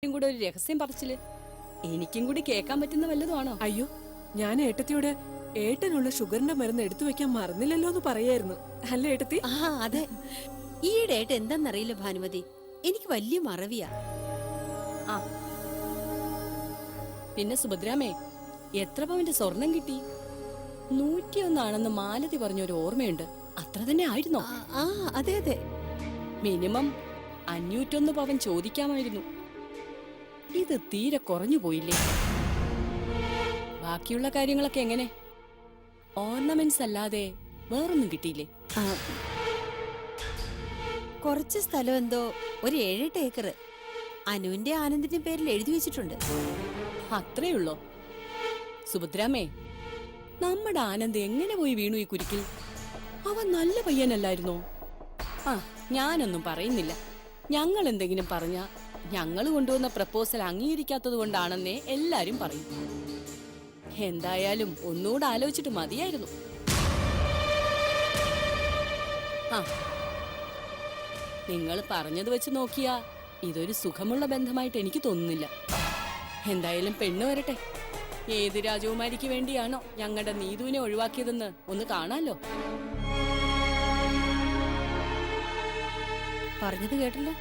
കൂടെ ഒരു രഹസ്യം പറച്ചില് എനിക്കും കൂടി കേൾക്കാൻ പറ്റുന്ന വല്ലതുമാണോ? അയ്യോ, ഞാൻ ഏട്ടത്തിയോട് ഏട്ടനുള്ള ഷുഗറിന്റെ മരുന്ന് എടുത്തു വെക്കാൻ മറന്നില്ലല്ലോ എന്ന് പറയായിരുന്നു. അല്ലേ ഏട്ടത്തി? ആ അതെ, ഈയിടെയായിട്ട് എന്താന്നറിയില്ല ഭാനുമതി, എനിക്ക് വലിയ മറവിയാ. ആ പിന്നെ സുഭദ്രാമേ, എത്ര പവന്റെ സ്വർണം കിട്ടി? 101 മാലതി പറഞ്ഞൊരു ഓർമ്മയുണ്ട്. അത്ര തന്നെ ആയിരുന്നോ? ആ അതെ അതെ. മിനിമം 501 പവൻ ചോദിക്കാമായിരുന്നു. ഇത് തീരെ കുറഞ്ഞു പോയില്ലേ? ബാക്കിയുള്ള കാര്യങ്ങളൊക്കെ എങ്ങനെ? ഓർണമെന്റ്സ് അല്ലാതെ വേറൊന്നും കിട്ടിയില്ലേ? ആ, കുറച്ച് സ്ഥലം എന്തോ ഒരു 7-8 ഏക്കർ അനുവിന്റെ ആനന്ദിന്റെ പേരിൽ എഴുതി വെച്ചിട്ടുണ്ട്. അത്രേ ഉള്ളോ? സുഭദ്രാമേ, നമ്മുടെ ആനന്ദ് എങ്ങനെ പോയി വീണു ഈ കുരുക്കിൽ? അവൻ നല്ല പയ്യനല്ലായിരുന്നോ? ആ, ഞാനൊന്നും പറയുന്നില്ല. ഞങ്ങൾ എന്തെങ്കിലും പറഞ്ഞ ഞങ്ങൾ കൊണ്ടുവന്ന പ്രപ്പോസൽ അംഗീകരിക്കാത്തത് കൊണ്ടാണെന്നേ എല്ലാരും പറയും. എന്തായാലും ഒന്നുകൂടെ ആലോചിച്ചിട്ട് മതിയായിരുന്നു. ആ, നിങ്ങൾ പറഞ്ഞത് വെച്ച് നോക്കിയാ ഇതൊരു സുഖമുള്ള ബന്ധമായിട്ട് എനിക്ക് തോന്നുന്നില്ല. എന്തായാലും പെണ്ണ് വരട്ടെ. ഏത് രാജകുമാരിക്ക് വേണ്ടിയാണോ ഞങ്ങളുടെ നീതുവിനെ ഒഴിവാക്കിയതെന്ന് ഒന്ന് കാണാലോ. പറഞ്ഞത് കേട്ടില്ല?